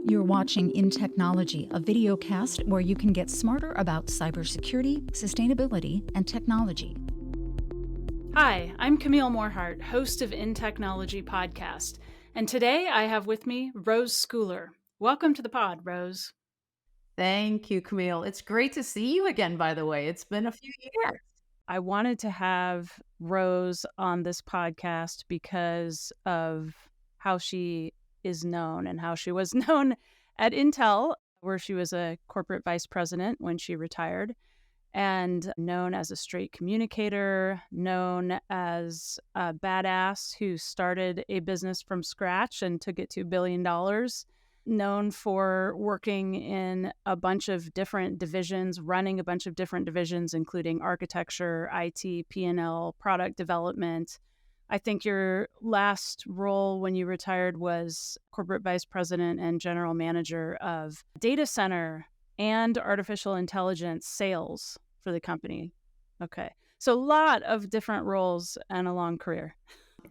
You're watching InTechnology, a video cast where you can get smarter about cybersecurity, sustainability, and technology. Hi, I'm Camille Morehart, host of InTechnology podcast, and today I have with me Rose Schooler. Welcome to the pod, Rose. Thank you, Camille. It's great to see you again, by the way. It's been a few years. I wanted to have Rose on this podcast because of how she is known and how she was known at Intel, where she was a corporate vice president when she retired, and known as a straight communicator, known as a badass who started a business from scratch and took it to $1 billion, known for working in a bunch of different divisions, running a bunch of different divisions, including architecture, IT, P&L, product development. I think your last role when you retired was corporate vice president and general manager of data center and artificial intelligence sales for the company. Okay. So a lot of different roles and a long career.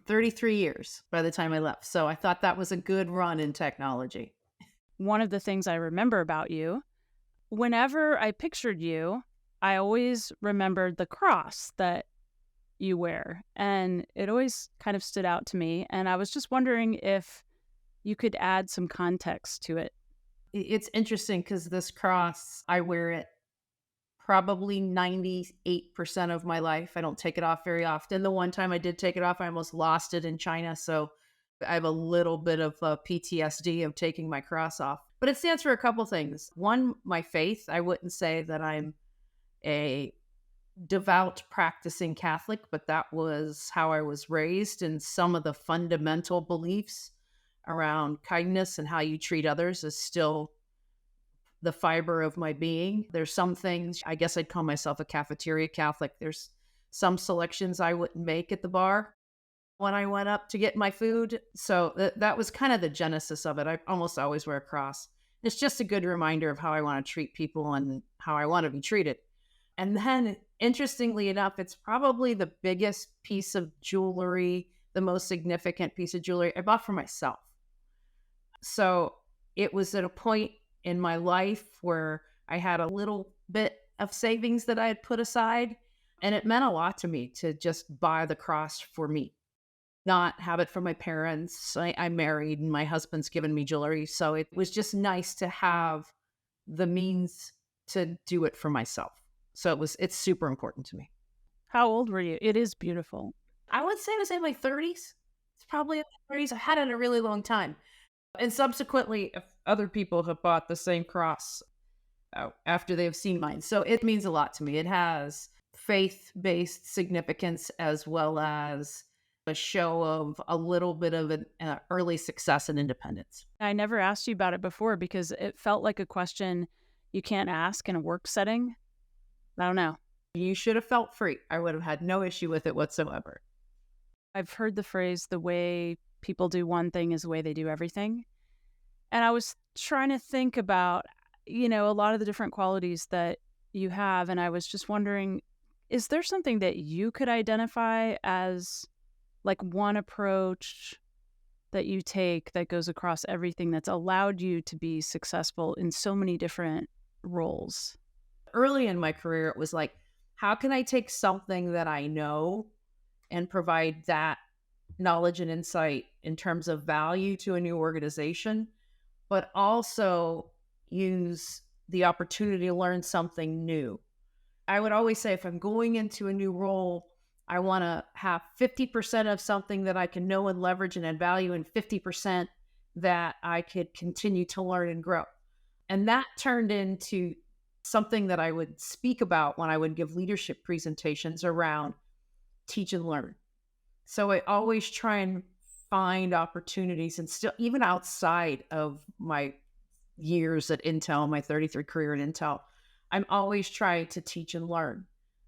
33 years by the time I left. So I thought that was a good run in technology. One of the things I remember about you, whenever I pictured you, I always remembered the cross that you wear. And it always kind of stood out to me. And I was just wondering if you could add some context to it. It's interesting because this cross, I wear it probably 98% of my life. I don't take it off very often. The one time I did take it off, I almost lost it in China. So I have a little bit of PTSD of taking my cross off. But it stands for a couple things. One, my faith. I wouldn't say that I'm a devout practicing Catholic, but that was how I was raised, and some of the fundamental beliefs around kindness and how you treat others is still the fiber of my being. There's some things, I guess I'd call myself a cafeteria Catholic. There's some selections I wouldn't make at the bar when I went up to get my food. So that was kind of the genesis of it. I almost always wear a cross. It's just a good reminder of how I want to treat people and how I want to be treated. And then, interestingly enough, it's probably the biggest piece of jewelry, the most significant piece of jewelry I bought for myself. So it was at a point in my life where I had a little bit of savings that I had put aside, and it meant a lot to me to just buy the cross for me, not have it for my parents. I'm married and my husband's given me jewelry. So it was just nice to have the means to do it for myself. So it's super important to me. How old were you? It is beautiful. I would say I was in my 30s. It's probably in my 30s. I had it a really long time. And subsequently, other people have bought the same cross after they have seen mine. So it means a lot to me. It has faith-based significance as well as a show of a little bit of an early success and independence. I never asked you about it before because it felt like a question you can't ask in a work setting. I don't know. You should have felt free. I would have had no issue with it whatsoever. I've heard the phrase, the way people do one thing is the way they do everything. And I was trying to think about, a lot of the different qualities that you have. And I was just wondering, is there something that you could identify as like one approach that you take that goes across everything that's allowed you to be successful in so many different roles? Early in my career, it was like, how can I take something that I know and provide that knowledge and insight in terms of value to a new organization, but also use the opportunity to learn something new. I would always say if I'm going into a new role, I want to have 50% of something that I can know and leverage and add value, and 50% that I could continue to learn and grow. And that turned into something that I would speak about when I would give leadership presentations around teach and learn. So I always try and find opportunities, and still, even outside of my years at Intel, my 33 career at Intel, I'm always trying to teach and learn.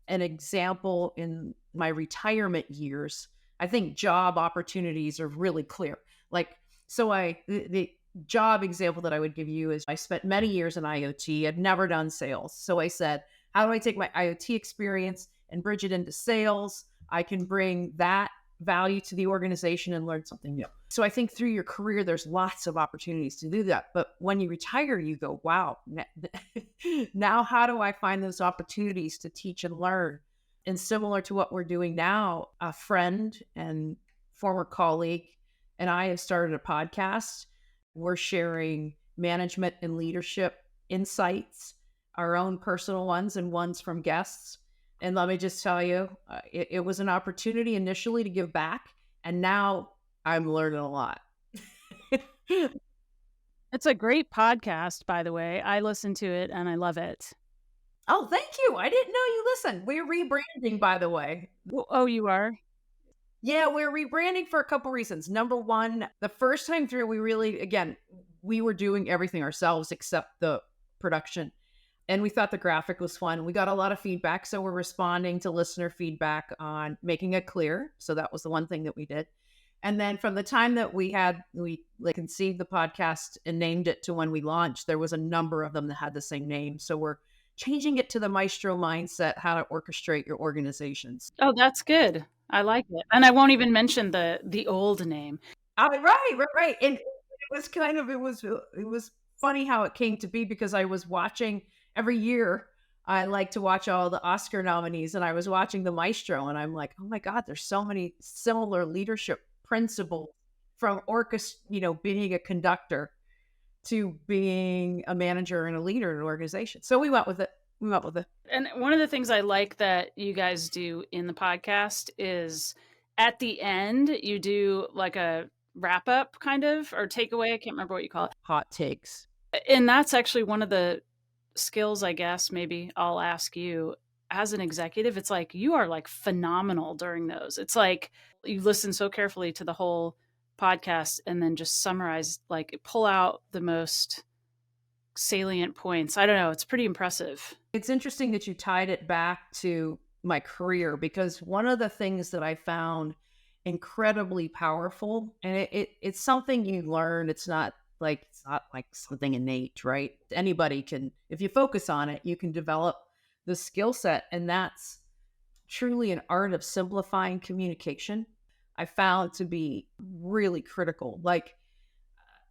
An example in my retirement years, I think job opportunities are really clear. The job example that I would give you is I spent many years in IoT, had never done sales. So I said, how do I take my IoT experience and bridge it into sales? I can bring that value to the organization and learn something new. So I think through your career, there's lots of opportunities to do that. But when you retire, you go, wow, now how do I find those opportunities to teach and learn? And similar to what we're doing now, a friend and former colleague and I have started a podcast. We're sharing management and leadership insights, our own personal ones and ones from guests. And let me just tell you, it was an opportunity initially to give back. And now I'm learning a lot. It's a great podcast, by the way. I listen to it and I love it. Oh, thank you. I didn't know you listened. We're rebranding, by the way. Oh, you are? Yeah, we're rebranding for a couple reasons. Number one, the first time through, we were doing everything ourselves except the production. And we thought the graphic was fun. We got a lot of feedback. So we're responding to listener feedback on making it clear. So that was the one thing that we did. And then from the time that we conceived the podcast and named it to when we launched, there was a number of them that had the same name. So we're changing it to the Maestro mindset, how to orchestrate your organizations. Oh, that's good. I like it. And I won't even mention the old name. Right. And it was funny how it came to be, because I was watching every year. I like to watch all the Oscar nominees, and I was watching the Maestro, and I'm like, oh my God, there's so many similar leadership principles from being a conductor to being a manager and a leader in an organization. So we went with it. And one of the things I like that you guys do in the podcast is at the end, you do like a wrap up kind of, or takeaway. I can't remember what you call it. Hot takes. And that's actually one of the skills, I guess, maybe I'll ask you as an executive. It's like you are like phenomenal during those. It's like you listen so carefully to the whole podcast and then just summarize, like pull out the most salient points. I don't know. It's pretty impressive. It's interesting that you tied it back to my career, because one of the things that I found incredibly powerful, and it's something you learn. It's not like something innate, right? Anybody can, if you focus on it, you can develop the skill set. And that's truly an art of simplifying communication. I found to be really critical. Like,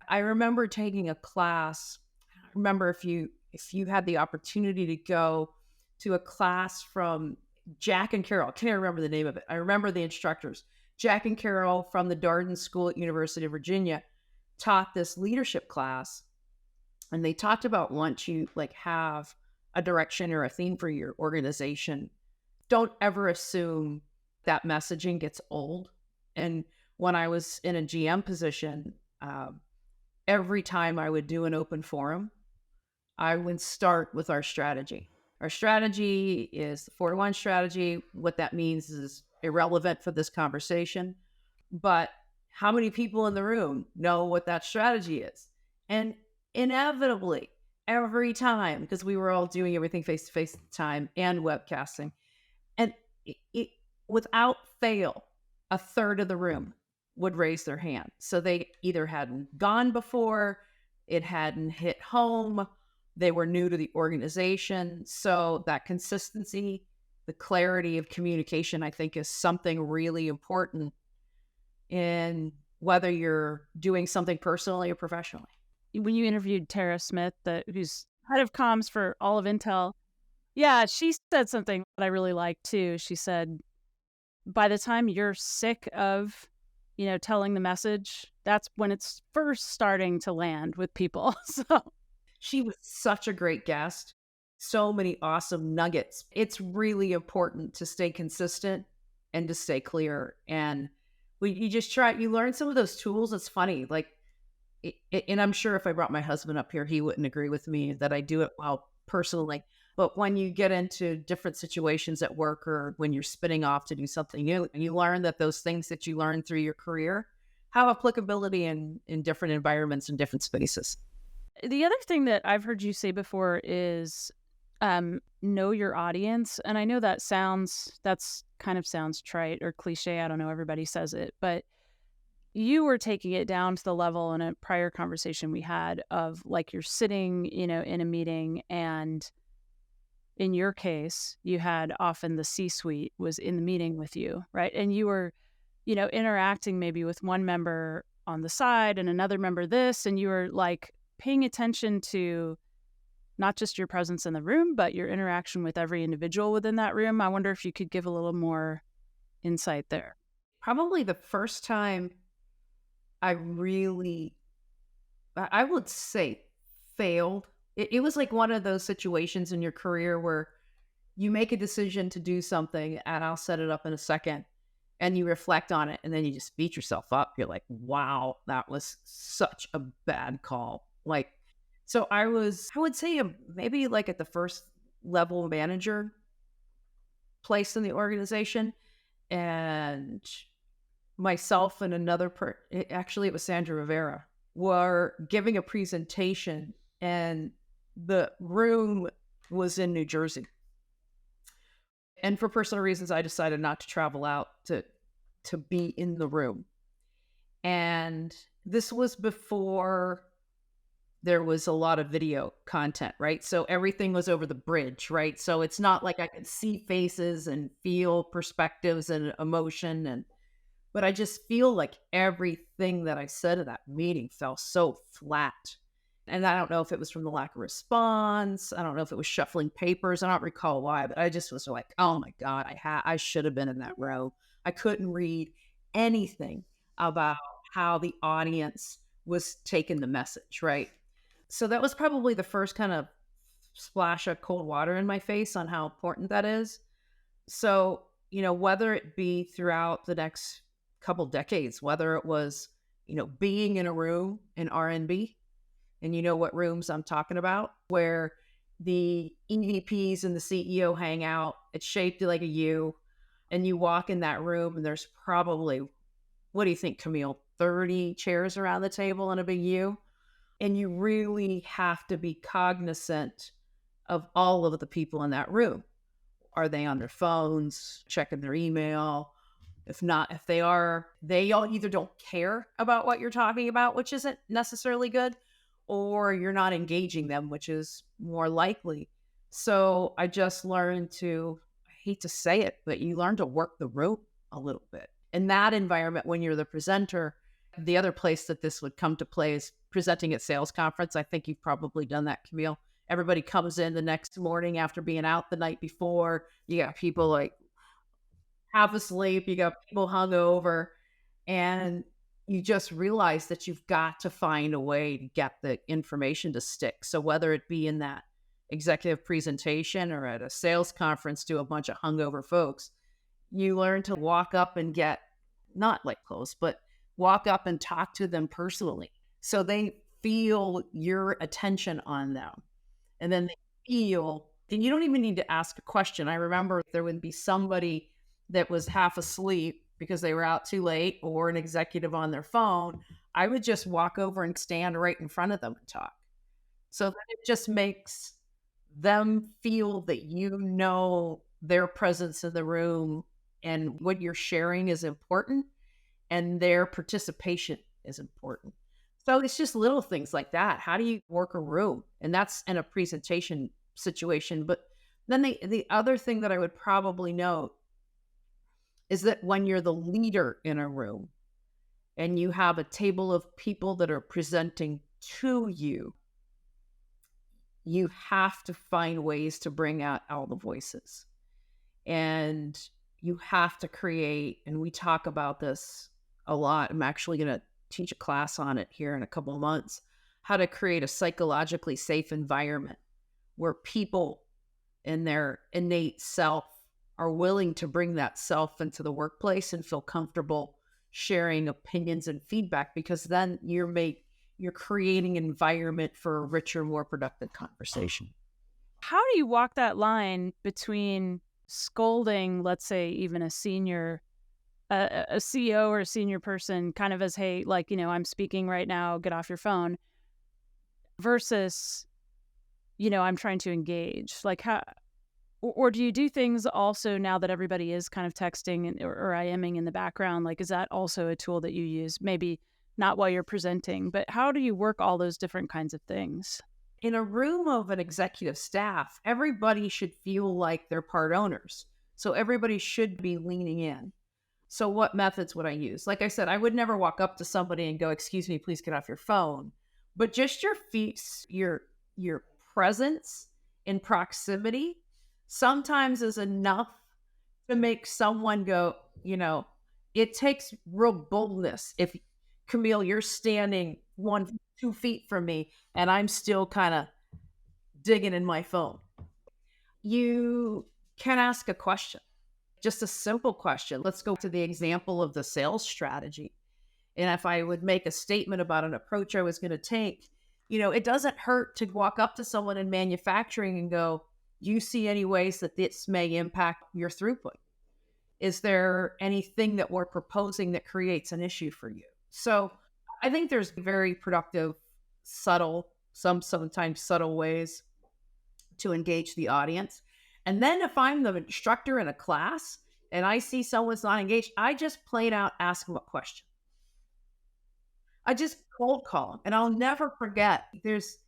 I remember taking a class. I remember if you had the opportunity to go to a class from Jack and Carol, I can't remember the name of it. I remember the instructors. Jack and Carol from the Darden School at University of Virginia taught this leadership class, and they talked about, once you have a direction or a theme for your organization, don't ever assume that messaging gets old. And when I was in a GM position, every time I would do an open forum, I would start with our strategy. Our strategy is the 4-to-1 strategy. What that means is irrelevant for this conversation, but how many people in the room know what that strategy is? And inevitably, every time, because we were all doing everything face-to-face at the time and webcasting, and it without fail, a third of the room would raise their hand. So they either hadn't gone before, it hadn't hit home, they were new to the organization. So that consistency, the clarity of communication, I think, is something really important in whether you're doing something personally or professionally. When you interviewed Tara Smith, who's head of comms for all of Intel, yeah, she said something that I really liked too. She said, by the time you're sick of, telling the message, that's when it's first starting to land with people. So she was such a great guest. So many awesome nuggets. It's really important to stay consistent and to stay clear. And you learn some of those tools. It's funny. And I'm sure if I brought my husband up here, he wouldn't agree with me that I do it well personally. But when you get into different situations at work, or when you're spinning off to do something new, and you learn that those things that you learned through your career have applicability in different environments and different spaces. The other thing that I've heard you say before is know your audience. And I know that's kind of sounds trite or cliche. I don't know. Everybody says it, but you were taking it down to the level in a prior conversation we had of like you're sitting, in a meeting, and in your case, you had often the C-suite was in the meeting with you, right? And you were interacting maybe with one member on the side and another member this, and you were like paying attention to not just your presence in the room, but your interaction with every individual within that room. I wonder if you could give a little more insight there. Probably the first time I really, I would say, failed. It was like one of those situations in your career where you make a decision to do something, and I'll set it up in a second, and you reflect on it, and then you just beat yourself up. You're like, wow, that was such a bad call. Like, so I would say maybe like at the first level manager place in the organization, and myself and another actually it was Sandra Rivera, were giving a presentation, and the room was in New Jersey. And for personal reasons, I decided not to travel out to be in the room. And this was before there was a lot of video content, right? So everything was over the bridge, right? So it's not like I could see faces and feel perspectives and emotion, but I just feel like everything that I said at that meeting fell so flat. And I don't know if it was from the lack of response. I don't know if it was shuffling papers. I don't recall why, but I just was like, oh my God, I should have been in that row. I couldn't read anything about how the audience was taking the message, right? So that was probably the first kind of splash of cold water in my face on how important that is. So, whether it be throughout the next couple decades, whether it was, being in a room in R&B, and you know what rooms I'm talking about, where the EVPs and the CEO hang out. It's shaped like a U, and you walk in that room, and there's probably, what do you think, Camille, 30 chairs around the table in a big U? And you really have to be cognizant of all of the people in that room. Are they on their phones, checking their email? If not, if they are, they all either don't care about what you're talking about, which isn't necessarily good, or you're not engaging them, which is more likely. So I just learned to, I hate to say it, but you learn to work the room a little bit. In that environment, when you're the presenter, the other place that this would come to play is presenting at sales conference. I think you've probably done that, Camille. Everybody comes in the next morning after being out the night before. You got people like half asleep, you got people hungover, and you just realize that you've got to find a way to get the information to stick. So whether it be in that executive presentation or at a sales conference to a bunch of hungover folks, you learn to walk up and get, not like close, but walk up and talk to them personally. So they feel your attention on them. And then they feel, and you don't even need to ask a question. I remember there would be somebody that was half asleep because they were out too late, or an executive on their phone. I would just walk over and stand right in front of them and talk. So that it just makes them feel that their presence in the room and what you're sharing is important, and their participation is important. So it's just little things like that. How do you work a room? And that's in a presentation situation. But then the other thing that I would probably note is that when you're the leader in a room and you have a table of people that are presenting to you, you have to find ways to bring out all the voices. And you have to create, and we talk about this a lot. I'm actually going to teach a class on it here in a couple of months, how to create a psychologically safe environment where people in their innate self are willing to bring that self into the workplace and feel comfortable sharing opinions and feedback, because then you're creating an environment for a richer, more productive conversation. How do you walk that line between scolding, let's say, even a senior, a CEO or a senior person kind of as, hey, like, I'm speaking right now, get off your phone, versus, I'm trying to engage? Like, how, or do you do things also now that everybody is kind of texting or IMing in the background? Like, is that also a tool that you use? Maybe not while you're presenting, but how do you work all those different kinds of things? In a room of an executive staff, everybody should feel like they're part owners. So everybody should be leaning in. So what methods would I use? Like I said, I would never walk up to somebody and go, "Excuse me, please get off your phone." But just your feet, your presence in proximity sometimes is enough to make someone go, it takes real boldness. If Camille, you're standing 2 feet from me and I'm still kind of digging in my phone, you can ask a question, just a simple question. Let's go to the example of the sales strategy. And if I would make a statement about an approach I was going to take, it doesn't hurt to walk up to someone in manufacturing and go, "Do you see any ways that this may impact your throughput? Is there anything that we're proposing that creates an issue for you?" So I think there's very productive, sometimes subtle ways to engage the audience. And then if I'm the instructor in a class and I see someone's not engaged, I just plain out ask them a question. I just cold call them. And I'll never forget, it's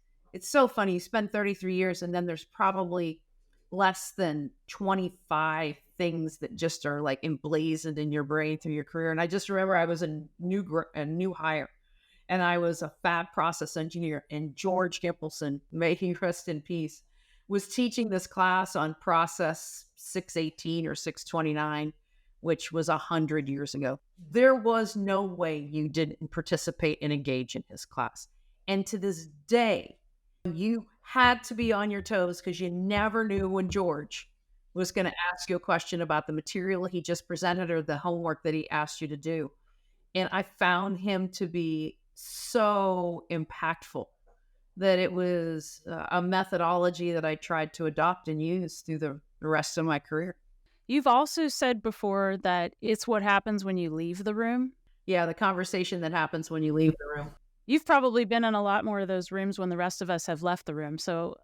so funny. You spend 33 years and then there's probably less than 25 things that just are like emblazoned in your brain through your career. And I just remember I was a new hire, and I was a fab process engineer, and George Gimpelson, may he rest in peace, was teaching this class on process 618 or 629, which was 100 years ago. There was no way you didn't participate and engage in his class. And to this day, you had to be on your toes because you never knew when George was going to ask you a question about the material he just presented or the homework that he asked you to do. And I found him to be so impactful that it was a methodology that I tried to adopt and use through the rest of my career. You've also said before that it's what happens when you leave the room. Yeah, the conversation that happens when you leave the room. You've probably been in a lot more of those rooms when the rest of us have left the room. So,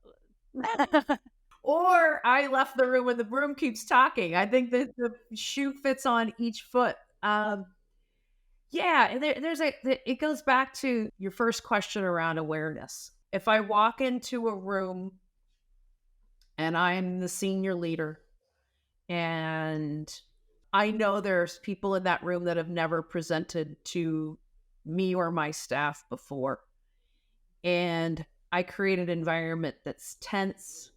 or I left the room when the room keeps talking. I think that the shoe fits on each foot. Yeah, it goes back to your first question around awareness. If I walk into a room and I'm the senior leader and I know there's people in that room that have never presented to me or my staff before, and I create an environment that's tense,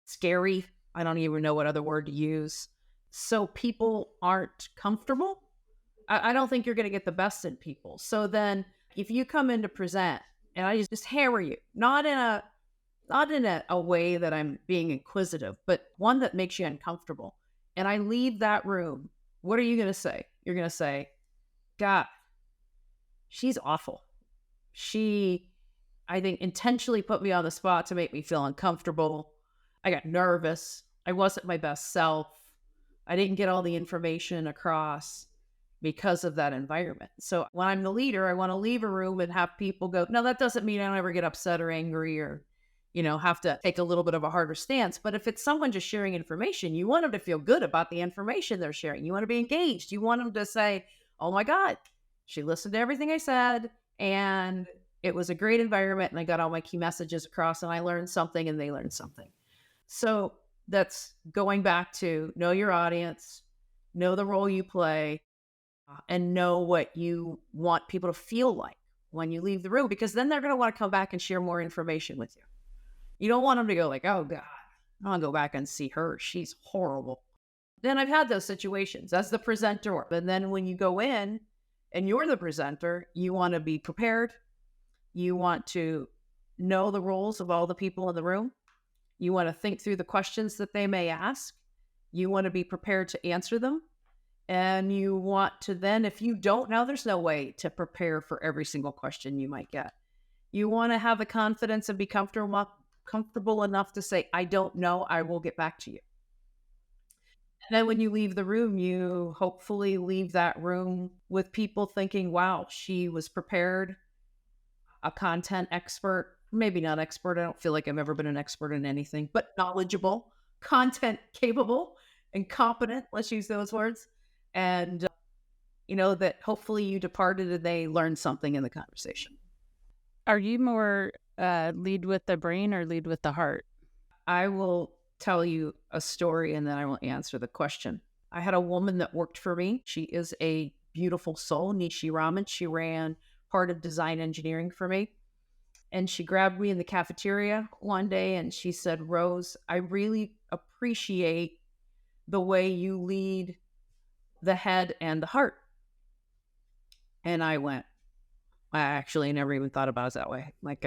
scary, I don't even know what other word to use, so people aren't comfortable, I don't think you're going to get the best in people. So then if you come in to present and I just hammer you, not in a way that I'm being inquisitive, but one that makes you uncomfortable, and I leave that room, what are you going to say? You're going to say, "God, she's awful. She, I think, intentionally put me on the spot to make me feel uncomfortable. I got nervous. I wasn't my best self. I didn't get all the information across because of that environment." So when I'm the leader, I want to leave a room and have people go, "No, that doesn't mean I don't ever get upset or angry or, have to take a little bit of a harder stance." But if it's someone just sharing information, you want them to feel good about the information they're sharing. You want to be engaged. You want them to say, "Oh my God, she listened to everything I said, and it was a great environment, and I got all my key messages across, and I learned something, and they learned something." So that's going back to know your audience, know the role you play, and know what you want people to feel like when you leave the room, because then they're going to want to come back and share more information with you. You don't want them to go like, "Oh God, I want to go back and see her. She's horrible." Then I've had those situations as the presenter. And then when you go in and you're the presenter, you want to be prepared. You want to know the roles of all the people in the room. You want to think through the questions that they may ask. You want to be prepared to answer them. And you want to then, if you don't know, there's no way to prepare for every single question you might get. You want to have the confidence and be comfortable enough to say, "I don't know, I will get back to you." And then when you leave the room, you hopefully leave that room with people thinking, "Wow, she was prepared, a content expert," maybe not expert. I don't feel like I've ever been an expert in anything, but knowledgeable, content capable, and competent. Let's use those words. And, that hopefully you departed and they learned something in the conversation. Are you more lead with the brain or lead with the heart? I will tell you a story and then I will answer the question. I had a woman that worked for me. She is a beautiful soul, Nishi Raman. She ran part of design engineering for me. And she grabbed me in the cafeteria one day and she said, Rose, I really appreciate the way you lead the head and the heart. And I went, I actually never even thought about it that way. Like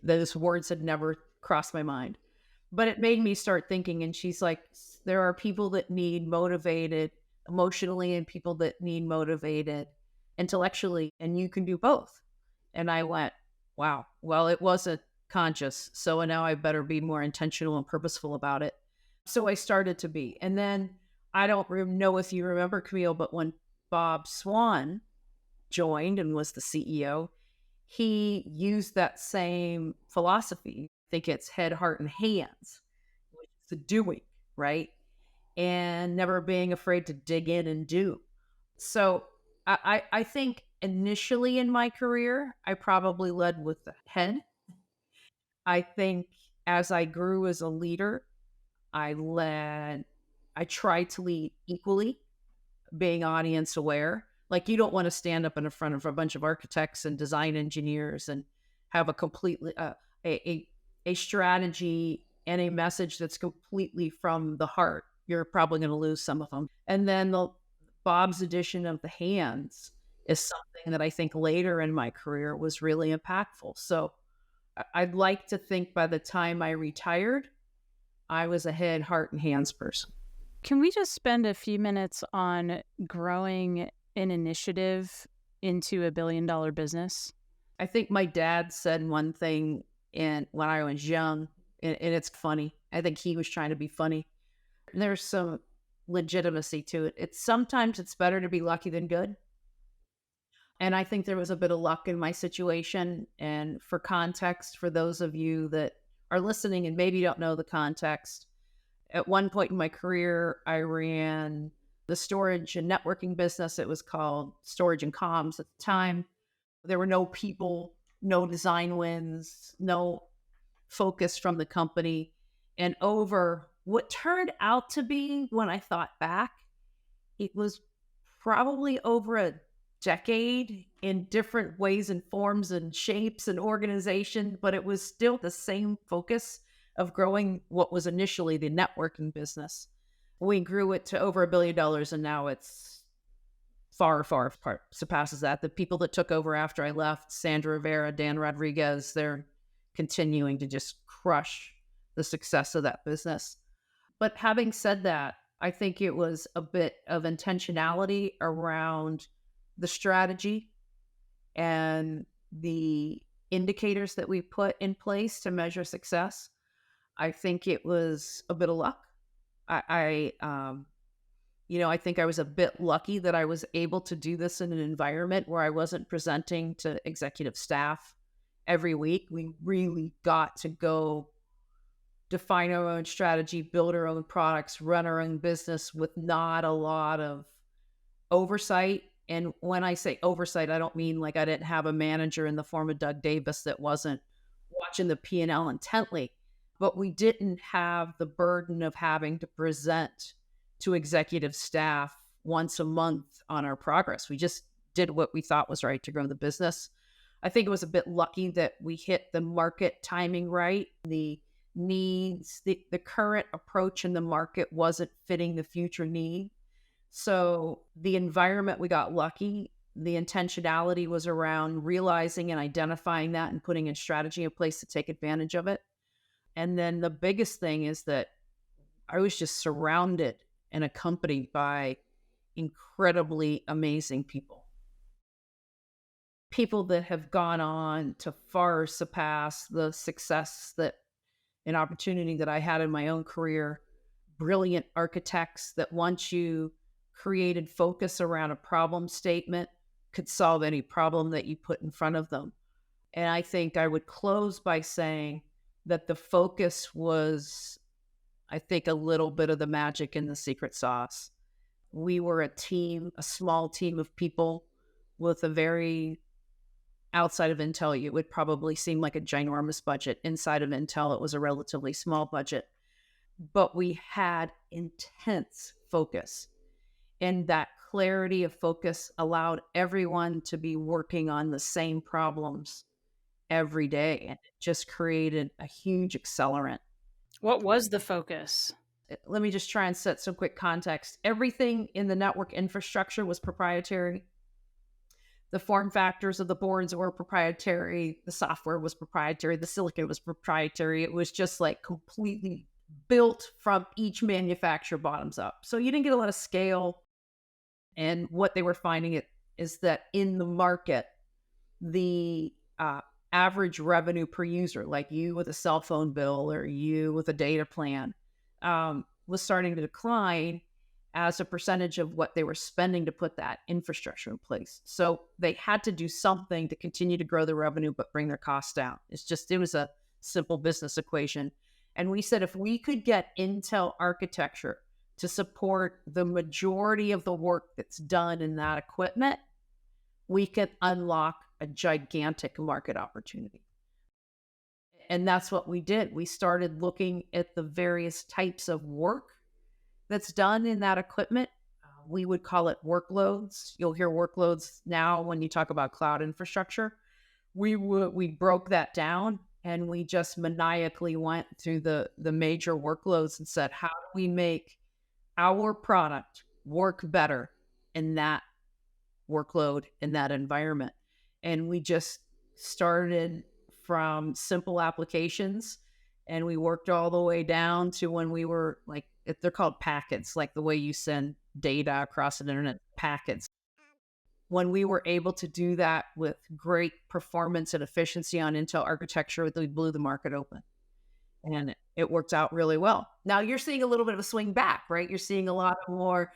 those words had never crossed my mind, but it made me start thinking. And she's like, there are people that need motivated emotionally and people that need motivated intellectually, and you can do both. And I went, wow, well, it wasn't conscious. So now I better be more intentional and purposeful about it. So I started to be. And then I don't know if you remember, Camille, but when Bob Swan joined and was the CEO, he used that same philosophy. I think it's head, heart, and hands, which is the doing, right? And never being afraid to dig in and do. So I think initially in my career, I probably led with the head. I think as I grew as a leader, I tried to lead equally, being audience aware. Like, you don't want to stand up in front of a bunch of architects and design engineers and have a completely a strategy and a message that's completely from the heart. You're probably going to lose some of them. And then Bob's addition of the hands is something that I think later in my career was really impactful. So I'd like to think by the time I retired, I was a head, heart, and hands person. Can we just spend a few minutes on growing an initiative into $1 billion business? I think my dad said one thing when I was young, and it's funny. I think he was trying to be funny. There's some legitimacy to it. Sometimes it's better to be lucky than good. And I think there was a bit of luck in my situation. And for context, for those of you that are listening and maybe don't know the context, at one point in my career, I ran the storage and networking business. It was called Storage and Comms at the time. There were no people, no design wins, no focus from the company. And over what turned out to be, when I thought back, it was probably over a decade in different ways and forms and shapes and organization, but it was still the same focus of growing what was initially the networking business. We grew it to over $1 billion, and now it's far surpasses that. The people that took over after I left, Sandra Rivera, Dan Rodriguez, they're continuing to just crush the success of that business. But having said that, I think it was a bit of intentionality around the strategy and the indicators that we put in place to measure success. I think it was a bit of luck. I think I was a bit lucky that I was able to do this in an environment where I wasn't presenting to executive staff every week. We really got to go define our own strategy, build our own products, run our own business with not a lot of oversight. And when I say oversight, I don't mean like I didn't have a manager in the form of Doug Davis that wasn't watching the P&L intently, but we didn't have the burden of having to present to executive staff once a month on our progress. We just did what we thought was right to grow the business. I think it was a bit lucky that we hit the market timing right. The needs, the current approach in the market wasn't fitting the future need. So the environment, we got lucky. The intentionality was around realizing and identifying that and putting a strategy in place to take advantage of it. And then the biggest thing is that I was just surrounded and accompanied by incredibly amazing people. People that have gone on to far surpass the success that an opportunity that I had in my own career. Brilliant architects that once you created focus around a problem statement could solve any problem that you put in front of them. And I think I would close by saying that the focus was, I think, a little bit of the magic in the secret sauce. We were a team, a small team of people with a very, outside of Intel, it would probably seem like a ginormous budget. Inside of Intel, it was a relatively small budget. but we had intense focus. And that clarity of focus allowed everyone to be working on the same problems every day. And it just created a huge accelerant. What was the focus? Let me just try and set some quick context. Everything in the network infrastructure was proprietary. The form factors of the boards were proprietary. The software was proprietary. The silicon was proprietary. It was just like completely built from each manufacturer bottoms up. So you didn't get a lot of scale. And what they were finding is that in the market, the average revenue per user, like you with a cell phone bill or you with a data plan, was starting to decline as a percentage of what they were spending to put that infrastructure in place. So they had to do something to continue to grow the revenue, but bring their costs down. It was a simple business equation. And we said, if we could get Intel architecture to support the majority of the work that's done in that equipment, we can unlock a gigantic market opportunity. And that's what we did. We started looking at the various types of work that's done in that equipment. We would call it workloads. You'll hear workloads now when you talk about cloud infrastructure. We broke that down, and we just maniacally went through the major workloads and said, how do we make our product work better in that workload, in that environment? And we just started from simple applications, and we worked all the way down to when we were like, they're called packets, like the way you send data across an internet, packets. When we were able to do that with great performance and efficiency on Intel architecture, we blew the market open. And it worked out really well. Now you're seeing a little bit of a swing back, right? You're seeing a lot more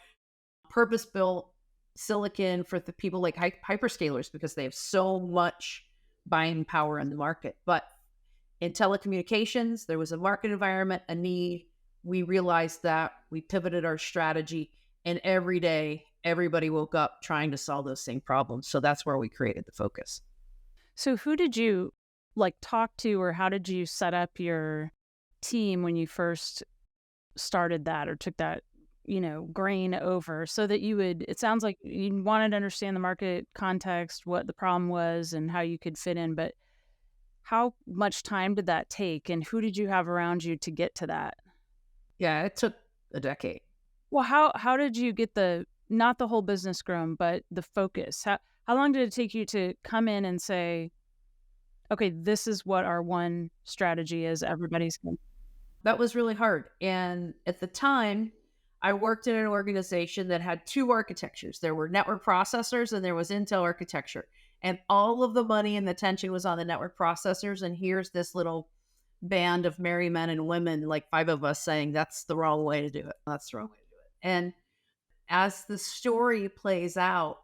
purpose-built silicon for the people like hyperscalers, because they have so much buying power in the market. But in telecommunications, there was a market environment, a need. We realized that, we pivoted our strategy, and every day, everybody woke up trying to solve those same problems. So that's where we created the focus. So who did you talk to, or how did you set up your team when you first started that or took that, grain over, so that it sounds like you wanted to understand the market context, what the problem was and how you could fit in, but how much time did that take, and who did you have around you to get to that? Yeah, it took a decade. Well, how did you get not the whole business grown, but the focus? How long did it take you to come in and say, okay, this is what our one strategy is, everybody's going? That was really hard. And at the time, I worked in an organization that had two architectures. There were network processors and there was Intel architecture. And all of the money and the attention was on the network processors. And here's this little band of merry men and women, like 5 of us, saying that's the wrong way to do it. That's the wrong way to do it. And as the story plays out,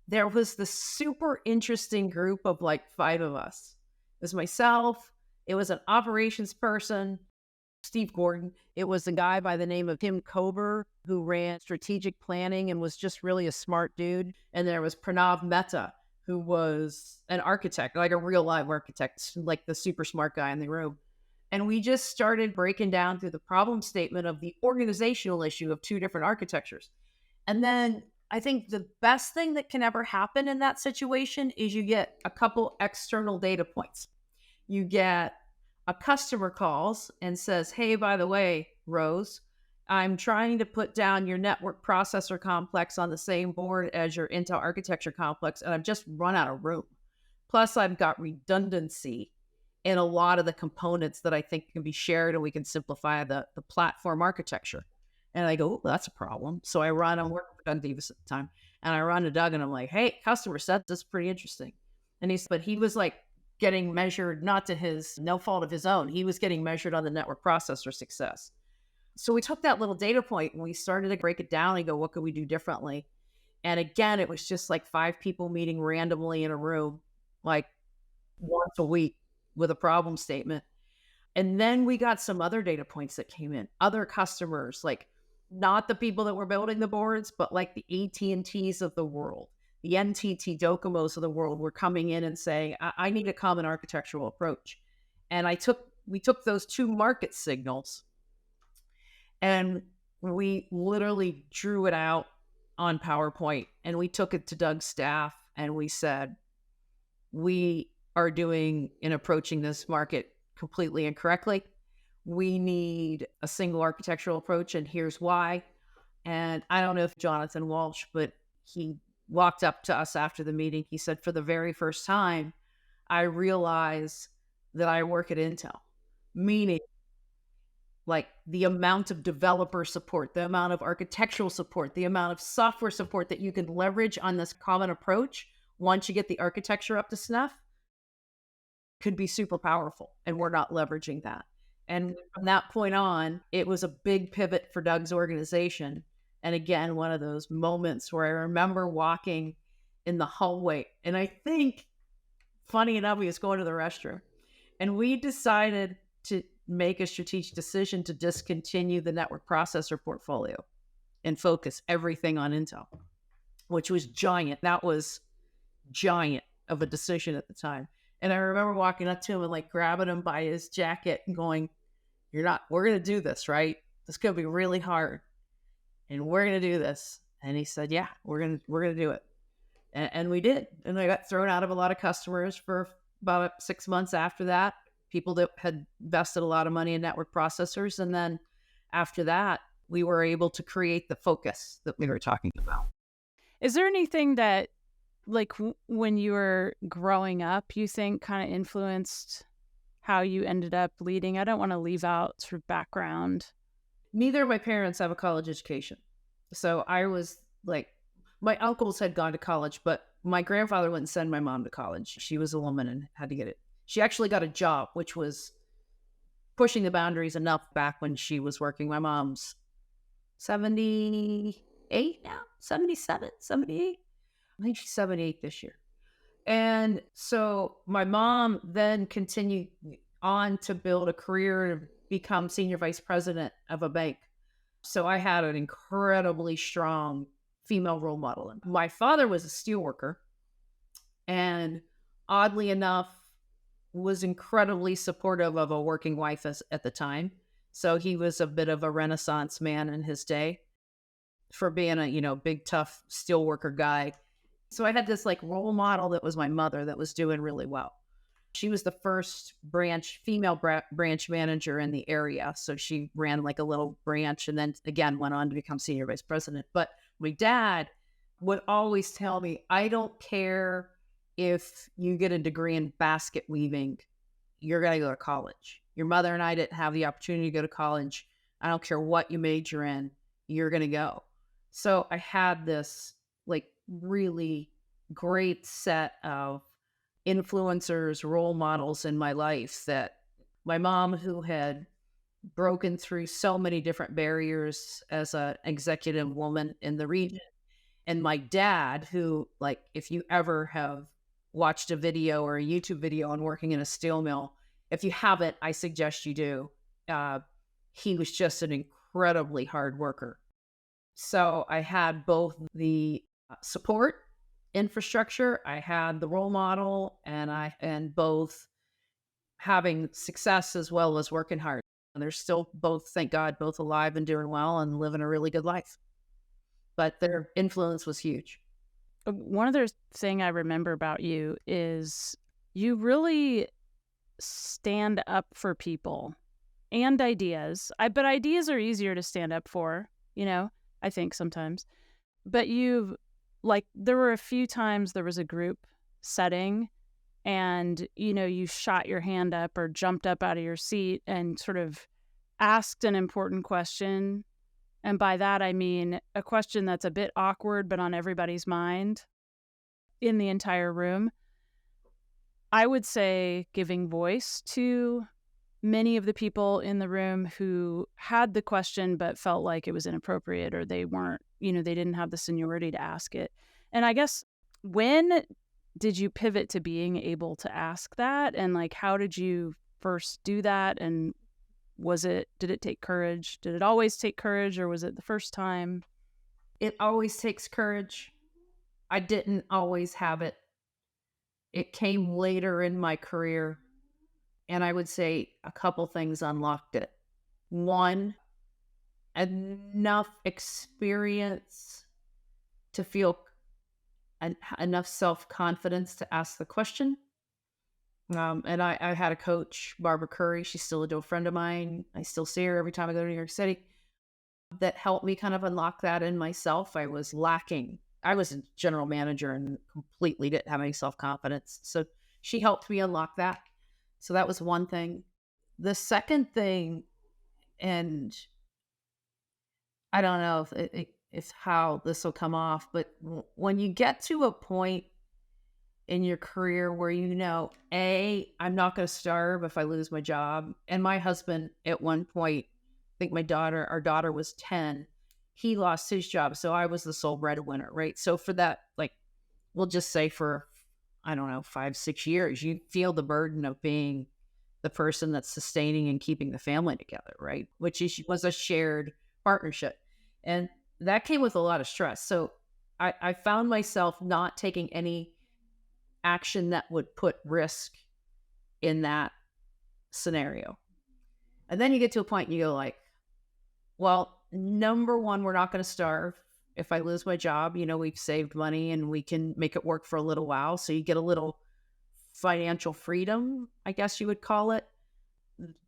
there was this super interesting group of like 5 of us. It was myself. It was an operations person, Steve Gordon. It was a guy by the name of Tim Kober, who ran strategic planning and was just really a smart dude. And there was Pranav Mehta, who was an architect, like a real live architect, like the super smart guy in the room. And we just started breaking down through the problem statement of the organizational issue of 2 different architectures. And then I think the best thing that can ever happen in that situation is you get a couple external data points. You get a customer calls and says, hey, by the way, Rose, I'm trying to put down your network processor complex on the same board as your Intel architecture complex, and I've just run out of room. Plus, I've got redundancy in a lot of the components that I think can be shared, and we can simplify the platform architecture. And I go, oh, that's a problem. So I'm working with Doug Davis at the time, and I run to Doug and I'm like, hey, customer said this is pretty interesting. And he was like getting measured, not to no fault of his own. He was getting measured on the network processor success. So we took that little data point and we started to break it down and go, what could we do differently? And again, it was just like 5 people meeting randomly in a room, like once a week with a problem statement. And then we got some other data points that came in, other customers, like not the people that were building the boards, but like the AT&Ts of the world, the NTT Docomos of the world were coming in and saying, I need a common architectural approach. And we took those 2 market signals And we literally drew it out on PowerPoint and we took it to Doug's staff and we said, we are doing and approaching this market completely incorrectly. We need a single architectural approach, and here's why. And I don't know if Jonathan Walsh, but he walked up to us after the meeting. He said, for the very first time, I realize that I work at Intel, meaning like the amount of developer support, the amount of architectural support, the amount of software support that you can leverage on this common approach once you get the architecture up to snuff could be super powerful. And we're not leveraging that. And from that point on, it was a big pivot for Doug's organization. And again, one of those moments where I remember walking in the hallway. And I think, funny enough, he was going to the restroom. And we decided to make a strategic decision to discontinue the network processor portfolio and focus everything on Intel, which was giant. That was giant of a decision at the time. And I remember walking up to him and like grabbing him by his jacket and going, we're going to do this, right? This is going to be really hard. And we're going to do this. And he said, yeah, we're going to do it. And we did. And I got thrown out of a lot of customers for about 6 months after that. People that had invested a lot of money in network processors. And then after that, we were able to create the focus that we were talking about. Is there anything that, like, when you were growing up, you think kind of influenced how you ended up leading? I don't want to leave out sort of background. Neither of my parents have a college education. So I was like, my uncles had gone to college, but my grandfather wouldn't send my mom to college. She was a woman and had to get it. She actually got a job, which was pushing the boundaries enough back when she was working. My mom's 78 now, 77, 78. I think she's 78 this year. And so my mom then continued on to build a career and become senior vice president of a bank. So I had an incredibly strong female role model. My father was a steelworker and oddly enough was incredibly supportive of a working wife at the time. So he was a bit of a Renaissance man in his day for being a, big, tough steelworker guy. So I had this like role model that was my mother that was doing really well. She was the first female branch manager in the area. So she ran like a little branch and then again went on to become senior vice president. But my dad would always tell me, I don't care if you get a degree in basket weaving, you're going to go to college. Your mother and I didn't have the opportunity to go to college. I don't care what you major in, you're going to go. So I had this like really great set of influencers, role models in my life that my mom, who had broken through so many different barriers as an executive woman in the region, and my dad, who, like, if you ever have watched a video or a YouTube video on working in a steel mill, if you haven't, I suggest you do. He was just an incredibly hard worker. So I had both the support infrastructure, I had the role model, and both having success as well as working hard. And they're still both, thank God, both alive and doing well and living a really good life. But their influence was huge. One other thing I remember about you is you really stand up for people and ideas. But ideas are easier to stand up for, I think sometimes. But there were a few times there was a group setting and, you shot your hand up or jumped up out of your seat and sort of asked an important question. And by that, I mean a question that's a bit awkward, but on everybody's mind in the entire room. I would say giving voice to many of the people in the room who had the question, but felt like it was inappropriate or they weren't, they didn't have the seniority to ask it. And I guess, when did you pivot to being able to ask that? And like, how did you first do that? And did it take courage? Did it always take courage, or was it the first time? It always takes courage. I didn't always have it. It came later in my career. And I would say a couple things unlocked it. One, enough experience to feel enough self-confidence to ask the question. And I had a coach, Barbara Curry. She's still a dear friend of mine. I still see her every time I go to New York City. That helped me kind of unlock that in myself. I was lacking. I was a general manager and completely didn't have any self-confidence. So she helped me unlock that. So that was one thing. The second thing, and I don't know if how this will come off, but when you get to a point in your career where I'm not going to starve if I lose my job. And my husband, at one point, I think our daughter was 10, he lost his job. So I was the sole breadwinner, right? So for that, we'll just say for, 5-6 years, you feel the burden of being the person that's sustaining and keeping the family together, right? Was a shared partnership. And that came with a lot of stress. So I found myself not taking any action that would put risk in that scenario. And then you get to a point and you go well, number one, we're not going to starve. If I lose my job, we've saved money and we can make it work for a little while. So you get a little financial freedom, I guess you would call it,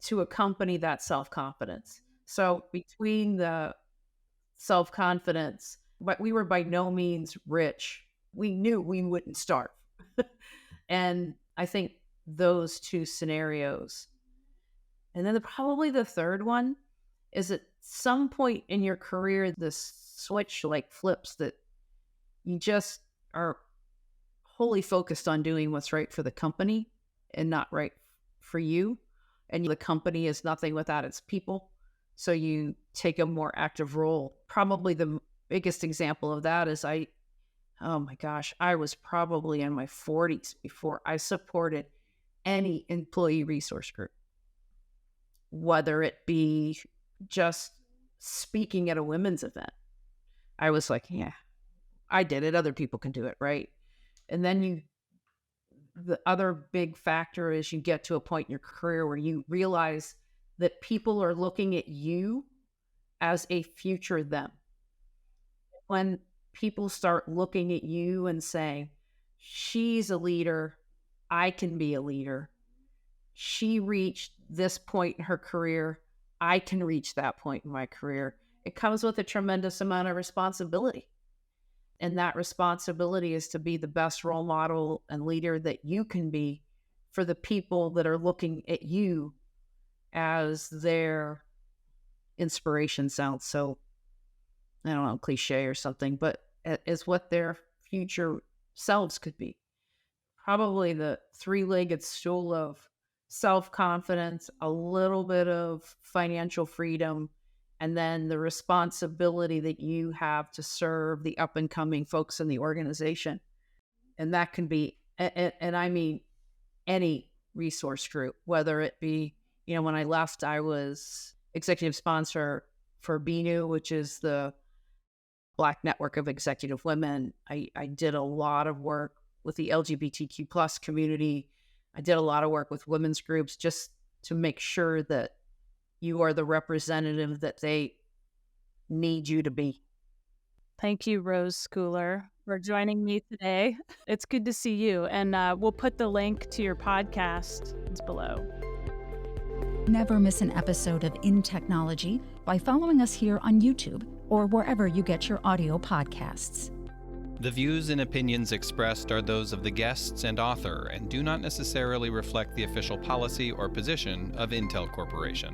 to accompany that self-confidence. So between the self-confidence, but we were by no means rich. We knew we wouldn't starve. And I think those two scenarios. And then probably the third one is at some point in your career, this switch flips that you just are wholly focused on doing what's right for the company and not right for you. And the company is nothing without its people. So you take a more active role. Probably the biggest example of that is oh my gosh, I was probably in my 40s before I supported any employee resource group, whether it be just speaking at a women's event. I was yeah, I did it. Other people can do it, right? And then the other big factor is you get to a point in your career where you realize that people are looking at you as a future them. When people start looking at you and saying, she's a leader, I can be a leader. She reached this point in her career, I can reach that point in my career. It comes with a tremendous amount of responsibility. And that responsibility is to be the best role model and leader that you can be for the people that are looking at you as their inspiration. Sounds so, I don't know, cliche or something, but is what their future selves could be. Probably the three-legged stool of self-confidence, a little bit of financial freedom, and then the responsibility that you have to serve the up-and-coming folks in the organization. And that can be, and I mean any resource group, whether it be, when I left, I was executive sponsor for BNU, which is the Black Network of Executive Women. I did a lot of work with the LGBTQ plus community. I did a lot of work with women's groups just to make sure that you are the representative that they need you to be. Thank you, Rose Schooler, for joining me today. It's good to see you. And we'll put the link to your podcast below. Never miss an episode of InTechnology by following us here on YouTube or wherever you get your audio podcasts. The views and opinions expressed are those of the guests and author and do not necessarily reflect the official policy or position of Intel Corporation.